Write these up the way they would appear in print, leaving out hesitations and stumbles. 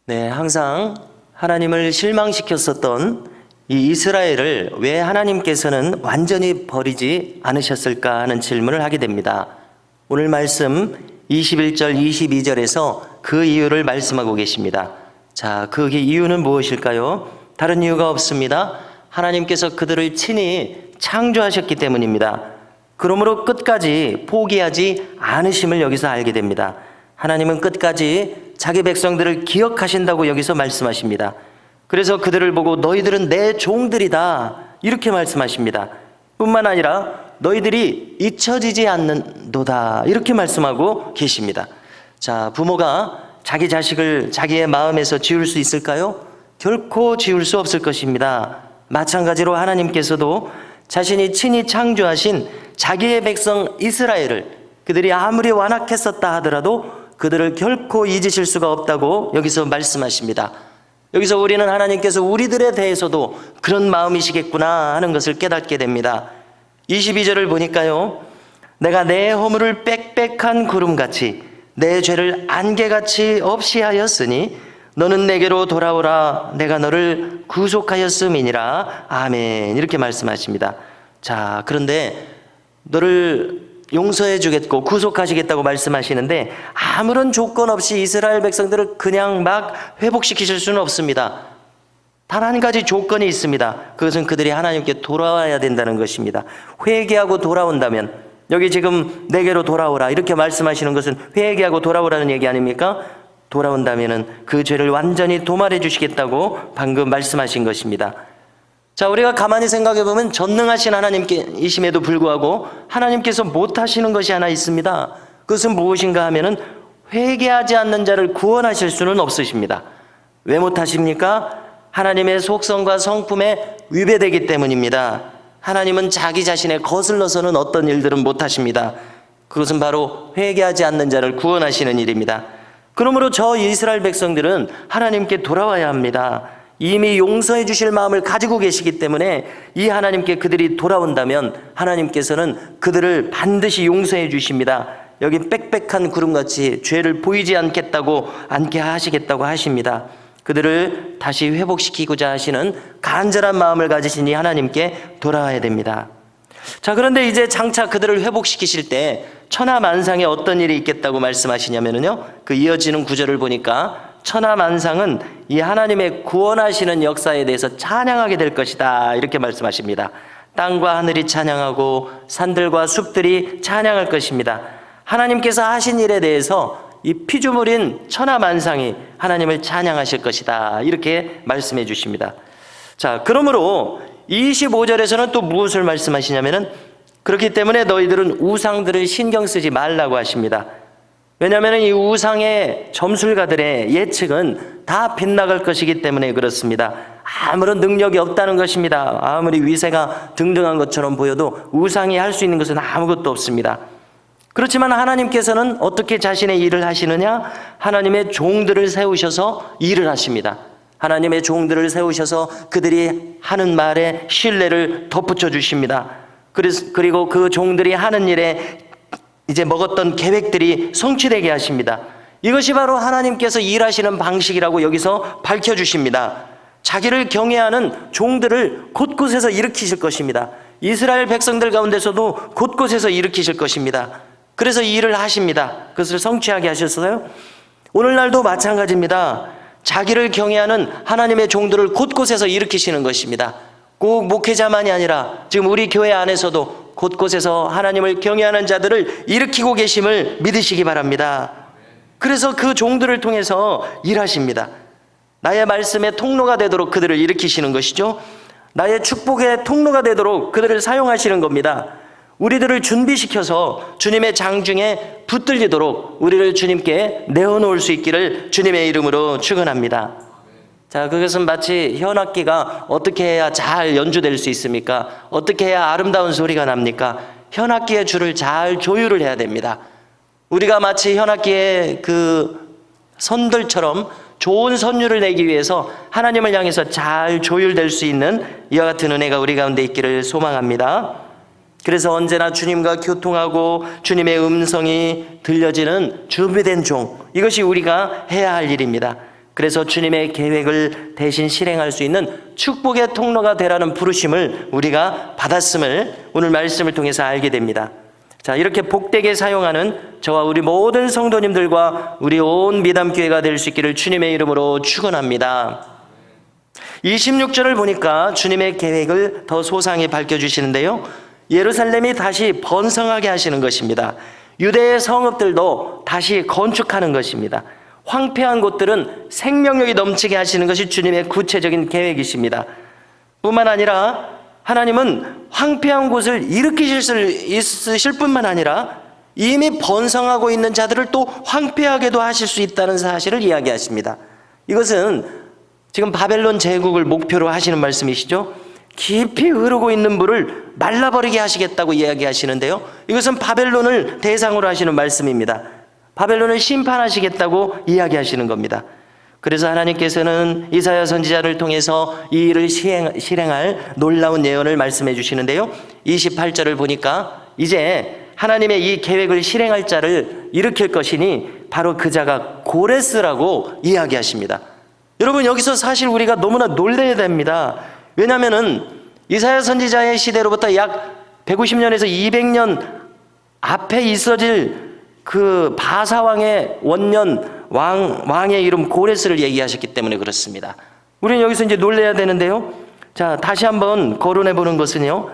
네, 항상 하나님을 실망시켰었던 이 이스라엘을 왜 하나님께서는 완전히 버리지 않으셨을까 하는 질문을 하게 됩니다. 오늘 말씀 21절, 22절에서 그 이유를 말씀하고 계십니다. 자, 그 이유는 무엇일까요? 다른 이유가 없습니다. 하나님께서 그들을 친히 창조하셨기 때문입니다. 그러므로 끝까지 포기하지 않으심을 여기서 알게 됩니다. 하나님은 끝까지 자기 백성들을 기억하신다고 여기서 말씀하십니다. 그래서 그들을 보고 너희들은 내 종들이다 이렇게 말씀하십니다. 뿐만 아니라 너희들이 잊혀지지 않는도다 이렇게 말씀하고 계십니다. 자, 부모가 자기 자식을 자기의 마음에서 지울 수 있을까요? 결코 지울 수 없을 것입니다. 마찬가지로 하나님께서도 자신이 친히 창조하신 자기의 백성 이스라엘을 그들이 아무리 완악했었다 하더라도 그들을 결코 잊으실 수가 없다고 여기서 말씀하십니다. 여기서 우리는 하나님께서 우리들에 대해서도 그런 마음이시겠구나 하는 것을 깨닫게 됩니다. 22절을 보니까요, 내가 내 허물을 빽빽한 구름같이 내 죄를 안개같이 없이 하였으니 너는 내게로 돌아오라 내가 너를 구속하였음이니라. 아멘. 이렇게 말씀하십니다. 자, 그런데 너를 용서해 주겠고 구속하시겠다고 말씀하시는데 아무런 조건 없이 이스라엘 백성들을 그냥 막 회복시키실 수는 없습니다. 단 한 가지 조건이 있습니다. 그것은 그들이 하나님께 돌아와야 된다는 것입니다. 회개하고 돌아온다면, 여기 지금 내게로 돌아오라 이렇게 말씀하시는 것은 회개하고 돌아오라는 얘기 아닙니까? 돌아온다면 그 죄를 완전히 도말해 주시겠다고 방금 말씀하신 것입니다. 자, 우리가 가만히 생각해 보면 전능하신 하나님이심에도 불구하고 하나님께서 못하시는 것이 하나 있습니다. 그것은 무엇인가 하면은 회개하지 않는 자를 구원하실 수는 없으십니다. 왜 못하십니까? 하나님의 속성과 성품에 위배되기 때문입니다. 하나님은 자기 자신에 거슬러서는 어떤 일들은 못하십니다. 그것은 바로 회개하지 않는 자를 구원하시는 일입니다. 그러므로 저 이스라엘 백성들은 하나님께 돌아와야 합니다. 이미 용서해 주실 마음을 가지고 계시기 때문에 이 하나님께 그들이 돌아온다면 하나님께서는 그들을 반드시 용서해 주십니다. 여기 빽빽한 구름같이 죄를 보이지 않게 하시겠다고 하십니다. 그들을 다시 회복시키고자 하시는 간절한 마음을 가지신 이 하나님께 돌아와야 됩니다. 자, 그런데 이제 장차 그들을 회복시키실 때 천하만상에 어떤 일이 있겠다고 말씀하시냐면요, 그 이어지는 구절을 보니까 천하만상은 이 하나님의 구원하시는 역사에 대해서 찬양하게 될 것이다 이렇게 말씀하십니다. 땅과 하늘이 찬양하고 산들과 숲들이 찬양할 것입니다. 하나님께서 하신 일에 대해서 이 피조물인 천하만상이 하나님을 찬양하실 것이다 이렇게 말씀해 주십니다. 자, 그러므로 25절에서는 또 무엇을 말씀하시냐면은 그렇기 때문에 너희들은 우상들을 신경 쓰지 말라고 하십니다. 왜냐하면 이 우상의 점술가들의 예측은 다 빗나갈 것이기 때문에 그렇습니다. 아무런 능력이 없다는 것입니다. 아무리 위세가 등등한 것처럼 보여도 우상이 할 수 있는 것은 아무것도 없습니다. 그렇지만 하나님께서는 어떻게 자신의 일을 하시느냐? 하나님의 종들을 세우셔서 일을 하십니다. 하나님의 종들을 세우셔서 그들이 하는 말에 신뢰를 덧붙여 주십니다. 그리고 그 종들이 하는 일에 이제 먹었던 계획들이 성취되게 하십니다. 이것이 바로 하나님께서 일하시는 방식이라고 여기서 밝혀주십니다. 자기를 경외하는 종들을 곳곳에서 일으키실 것입니다. 이스라엘 백성들 가운데서도 곳곳에서 일으키실 것입니다. 그래서 이 일을 하십니다. 그것을 성취하게 하셨어요. 오늘날도 마찬가지입니다. 자기를 경외하는 하나님의 종들을 곳곳에서 일으키시는 것입니다. 꼭 목회자만이 아니라 지금 우리 교회 안에서도 곳곳에서 하나님을 경외하는 자들을 일으키고 계심을 믿으시기 바랍니다. 그래서 그 종들을 통해서 일하십니다. 나의 말씀의 통로가 되도록 그들을 일으키시는 것이죠. 나의 축복의 통로가 되도록 그들을 사용하시는 겁니다. 우리들을 준비시켜서 주님의 장중에 붙들리도록 우리를 주님께 내어놓을 수 있기를 주님의 이름으로 축원합니다. 자, 그것은 마치 현악기가 어떻게 해야 잘 연주될 수 있습니까? 어떻게 해야 아름다운 소리가 납니까? 현악기의 줄을 잘 조율을 해야 됩니다. 우리가 마치 현악기의 그 선들처럼 좋은 선율을 내기 위해서 하나님을 향해서 잘 조율될 수 있는 이와 같은 은혜가 우리 가운데 있기를 소망합니다. 그래서 언제나 주님과 교통하고 주님의 음성이 들려지는 준비된 종, 이것이 우리가 해야 할 일입니다. 그래서 주님의 계획을 대신 실행할 수 있는 축복의 통로가 되라는 부르심을 우리가 받았음을 오늘 말씀을 통해서 알게 됩니다. 자, 이렇게 복되게 사용하는 저와 우리 모든 성도님들과 우리 온 미담교회가 될 수 있기를 주님의 이름으로 축원합니다. 26절을 보니까 주님의 계획을 더 소상히 밝혀주시는데요, 예루살렘이 다시 번성하게 하시는 것입니다. 유대의 성읍들도 다시 건축하는 것입니다. 황폐한 곳들은 생명력이 넘치게 하시는 것이 주님의 구체적인 계획이십니다. 뿐만 아니라 하나님은 황폐한 곳을 일으키실 수 있으실 뿐만 아니라 이미 번성하고 있는 자들을 또 황폐하게도 하실 수 있다는 사실을 이야기하십니다. 이것은 지금 바벨론 제국을 목표로 하시는 말씀이시죠. 깊이 흐르고 있는 물을 말라버리게 하시겠다고 이야기하시는데요, 이것은 바벨론을 대상으로 하시는 말씀입니다. 바벨론을 심판하시겠다고 이야기하시는 겁니다. 그래서 하나님께서는 이사야 선지자를 통해서 이 일을 실행할 놀라운 예언을 말씀해 주시는데요, 28절을 보니까 이제 하나님의 이 계획을 실행할 자를 일으킬 것이니 바로 그 자가 고레스라고 이야기하십니다. 여러분, 여기서 사실 우리가 너무나 놀라야 됩니다. 왜냐하면 이사야 선지자의 시대로부터 약 150년에서 200년 앞에 있어질 그 바사왕의 원년 왕의 이름 고레스를 얘기하셨기 때문에 그렇습니다. 우리는 여기서 이제 놀라야 되는데요, 자, 다시 한번 거론해 보는 것은요,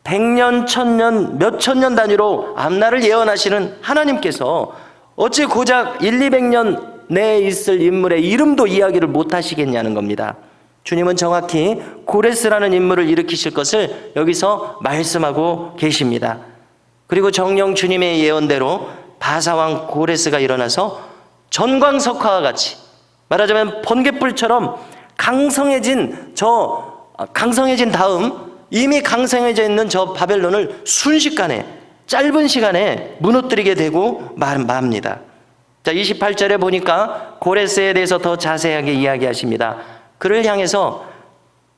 100년, 1000년, 몇천 년 단위로 앞날을 예언하시는 하나님께서 어찌 고작 200년 내에 있을 인물의 이름도 이야기를 못 하시겠냐는 겁니다. 주님은 정확히 고레스라는 인물을 일으키실 것을 여기서 말씀하고 계십니다. 그리고 정녕 주님의 예언대로 바사왕 고레스가 일어나서 전광석화와 같이, 말하자면 번갯불처럼 강성해진 다음 이미 강성해져 있는 저 바벨론을 순식간에, 짧은 시간에 무너뜨리게 되고 맙니다. 자, 28절에 보니까 고레스에 대해서 더 자세하게 이야기하십니다. 그를 향해서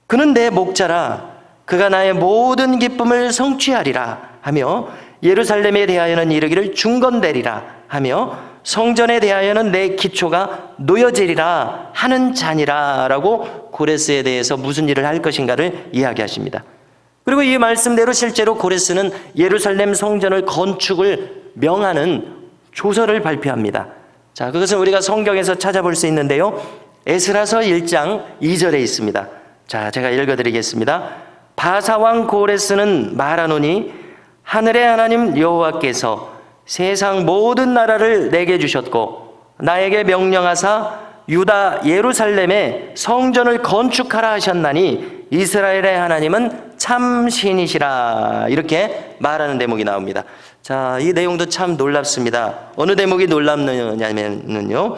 그는 내 목자라, 그가 나의 모든 기쁨을 성취하리라 하며, 예루살렘에 대하여는 이르기를 중건되리라 하며, 성전에 대하여는 내 기초가 놓여지리라 하는 자니라 라고 고레스에 대해서 무슨 일을 할 것인가를 이야기하십니다. 그리고 이 말씀대로 실제로 고레스는 예루살렘 성전을 건축을 명하는 조서를 발표합니다. 자, 그것은 우리가 성경에서 찾아볼 수 있는데요, 에스라서 1장 2절에 있습니다. 자, 제가 읽어드리겠습니다. 바사왕 고레스는 말하노니 하늘의 하나님 여호와께서 세상 모든 나라를 내게 주셨고 나에게 명령하사 유다 예루살렘에 성전을 건축하라 하셨나니 이스라엘의 하나님은 참 신이시라, 이렇게 말하는 대목이 나옵니다. 자, 이 내용도 참 놀랍습니다. 어느 대목이 놀랍느냐면요,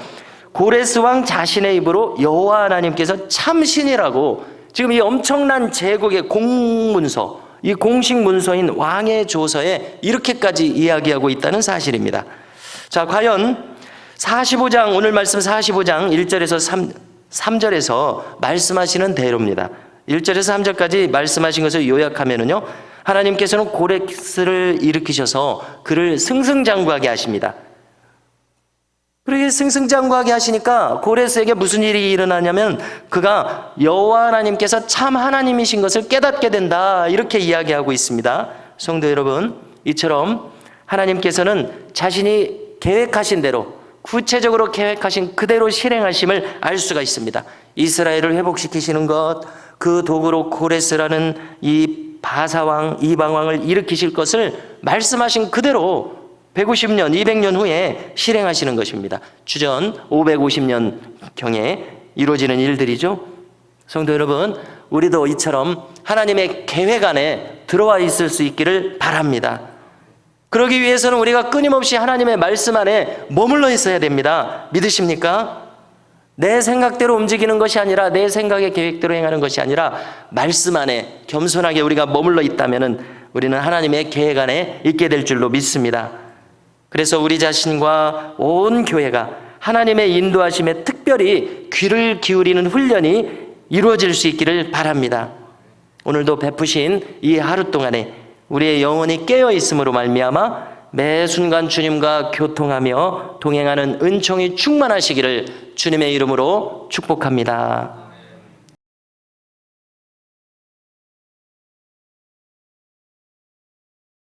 고레스 왕 자신의 입으로 여호와 하나님께서 참 신이라고 지금 이 엄청난 제국의 공문서, 이 공식 문서인 왕의 조서에 이렇게까지 이야기하고 있다는 사실입니다. 자, 과연 45장, 오늘 말씀 45장 1절에서 3절에서 말씀하시는 대로입니다. 1절에서 3절까지 말씀하신 것을 요약하면은요, 하나님께서는 고레스를 일으키셔서 그를 승승장구하게 하십니다. 그렇게 승승장구하게 하시니까 고레스에게 무슨 일이 일어나냐면, 그가 여호와 하나님께서 참 하나님이신 것을 깨닫게 된다, 이렇게 이야기하고 있습니다. 성도 여러분, 이처럼 하나님께서는 자신이 계획하신 대로, 구체적으로 계획하신 그대로 실행하심을 알 수가 있습니다. 이스라엘을 회복시키시는 것, 그 도구로 고레스라는 이 바사왕, 이방왕을 일으키실 것을 말씀하신 그대로 150년, 200년 후에 실행하시는 것입니다. 주전 550년경에 이루어지는 일들이죠. 성도 여러분, 우리도 이처럼 하나님의 계획 안에 들어와 있을 수 있기를 바랍니다. 그러기 위해서는 우리가 끊임없이 하나님의 말씀 안에 머물러 있어야 됩니다. 믿으십니까? 내 생각대로 움직이는 것이 아니라, 내 생각의 계획대로 행하는 것이 아니라 말씀 안에 겸손하게 우리가 머물러 있다면 우리는 하나님의 계획 안에 있게 될 줄로 믿습니다. 그래서 우리 자신과 온 교회가 하나님의 인도하심에 특별히 귀를 기울이는 훈련이 이루어질 수 있기를 바랍니다. 오늘도 베푸신 이 하루 동안에 우리의 영혼이 깨어 있음으로 말미암아 매 순간 주님과 교통하며 동행하는 은총이 충만하시기를 주님의 이름으로 축복합니다.